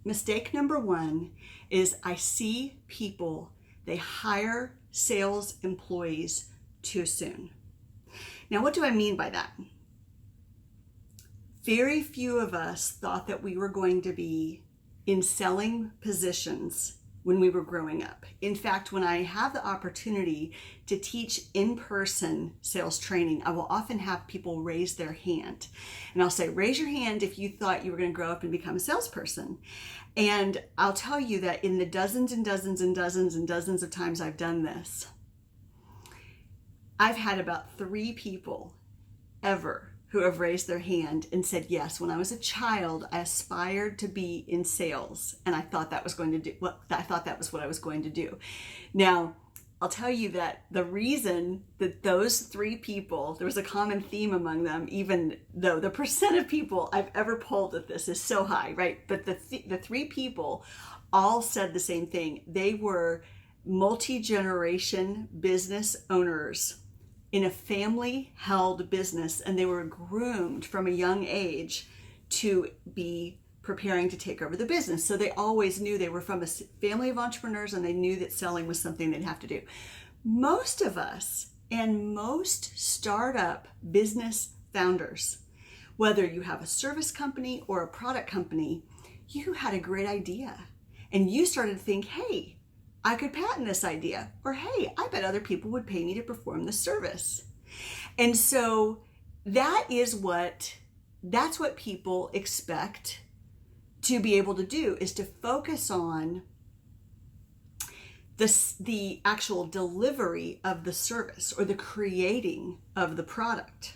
mistake number one is I see people, they hire sales employees too soon. Now, what do I mean by that? Very few of us thought that we were going to be in selling positions when we were growing up. In fact, when I have the opportunity to teach in-person sales training, I will often have people raise their hand. And I'll say, raise your hand if you thought you were going to grow up and become a salesperson. And I'll tell you that in the dozens and dozens and dozens and dozens of times I've done this, I've had about 3 people ever who have raised their hand and said, yes, when I was a child, I aspired to be in sales, and I thought that was what I was going to do. Now, I'll tell you that the reason that those 3 people, there was a common theme among them, even though the percent of people I've ever polled at this is so high, right? But the 3 people all said the same thing. They were multi-generation business owners in a family-held business, and they were groomed from a young age to be preparing to take over the business. So they always knew they were from a family of entrepreneurs, and they knew that selling was something they'd have to do. Most of us and most startup business founders, whether you have a service company or a product company, you had a great idea and you started to think, hey, I could patent this idea, or hey, I bet other people would pay me to perform the service. And so that's what people expect to be able to do, is to focus on the actual delivery of the service or the creating of the product.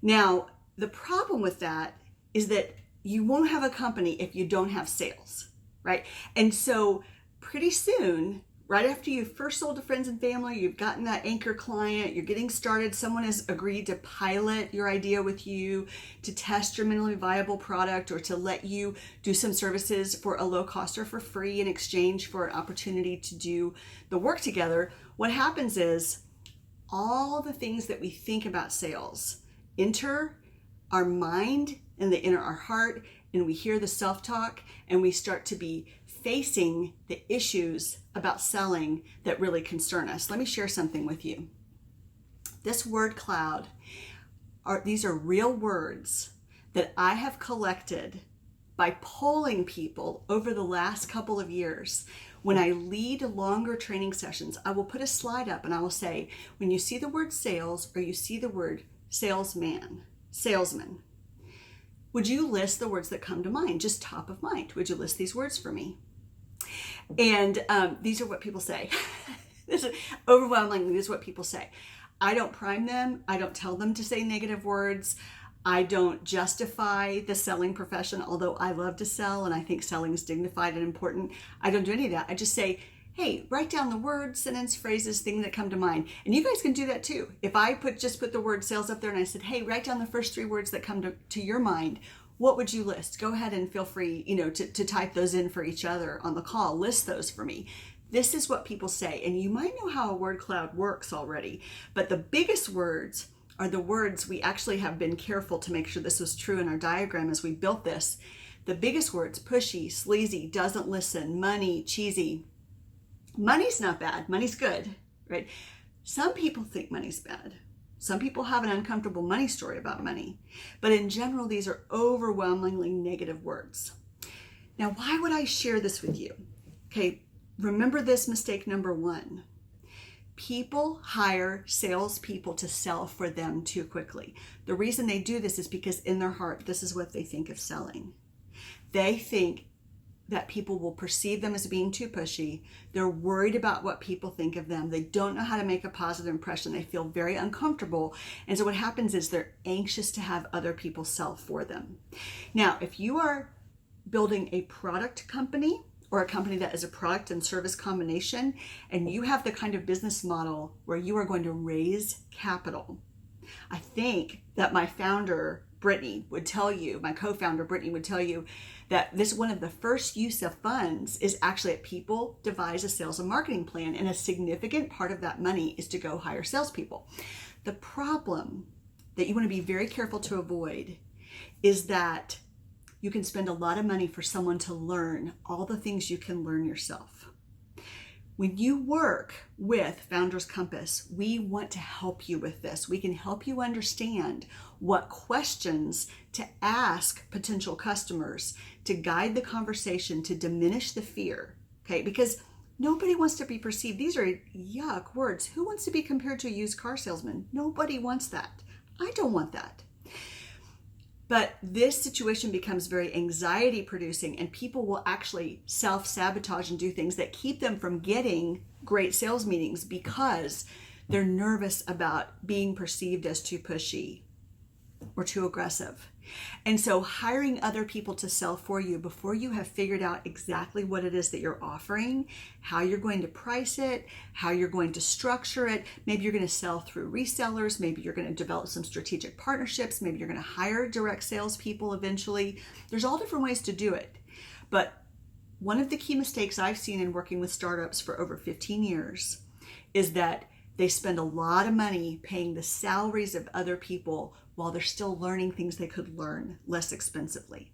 Now, the problem with that is that you won't have a company if you don't have sales, right? And so pretty soon, right after you've first sold to friends and family, you've gotten that anchor client, you're getting started, someone has agreed to pilot your idea with you, to test your minimally viable product, or to let you do some services for a low cost or for free in exchange for an opportunity to do the work together. What happens is all the things that we think about sales enter our mind and they enter our heart, and we hear the self-talk, and we start to be facing the issues about selling that really concern us. Let me share something with you. This word cloud, these are real words that I have collected by polling people over the last couple of years. When I lead longer training sessions, I will put a slide up and I will say, when you see the word sales or you see the word salesman, would you list the words that come to mind, just top of mind? Would you list these words for me? And these are what people say. This is overwhelmingly, this is what people say. I don't prime them. I don't tell them to say negative words. I don't justify the selling profession, although I love to sell and I think selling is dignified and important. I don't do any of that. I just say, hey, write down the words, sentence, phrases, things that come to mind. And you guys can do that too. If I just put the word sales up there and I said, hey, write down the first 3 words that come to your mind, what would you list? Go ahead and feel free, to type those in for each other on the call. List those for me. This is what people say. And you might know how a word cloud works already, but the biggest words are the words we actually have been careful to make sure this was true in our diagram as we built this. The biggest words: pushy, sleazy, doesn't listen, money, cheesy. Money's not bad. Money's good, right? Some people think money's bad. Some people have an uncomfortable money story about money. But in general, these are overwhelmingly negative words. Now, why would I share this with you? Okay, remember this mistake number 1. People hire salespeople to sell for them too quickly. The reason they do this is because in their heart, this is what they think of selling. They think that people will perceive them as being too pushy. They're worried about what people think of them. They don't know how to make a positive impression. They feel very uncomfortable. And so what happens is they're anxious to have other people sell for them. Now, if you are building a product company or a company that is a product and service combination, and you have the kind of business model where you are going to raise capital, I think that my founder, Brittany, would tell you, my co-founder, Brittany, would tell you that this one of the first use of funds is actually that people devise a sales and marketing plan, and a significant part of that money is to go hire salespeople. The problem that you want to be very careful to avoid is that you can spend a lot of money for someone to learn all the things you can learn yourself. When you work with Founders Compass, we want to help you with this. We can help you understand what questions to ask potential customers to guide the conversation, to diminish the fear, okay? Because nobody wants to be perceived. These are yuck words. Who wants to be compared to a used car salesman? Nobody wants that. I don't want that. But this situation becomes very anxiety producing, and people will actually self-sabotage and do things that keep them from getting great sales meetings because they're nervous about being perceived as too pushy or too aggressive. And so hiring other people to sell for you before you have figured out exactly what it is that you're offering, how you're going to price it, how you're going to structure it. Maybe you're going to sell through resellers. Maybe you're going to develop some strategic partnerships. Maybe you're going to hire direct salespeople eventually. There's all different ways to do it. But one of the key mistakes I've seen in working with startups for over 15 years is that they spend a lot of money paying the salaries of other people while they're still learning things they could learn less expensively.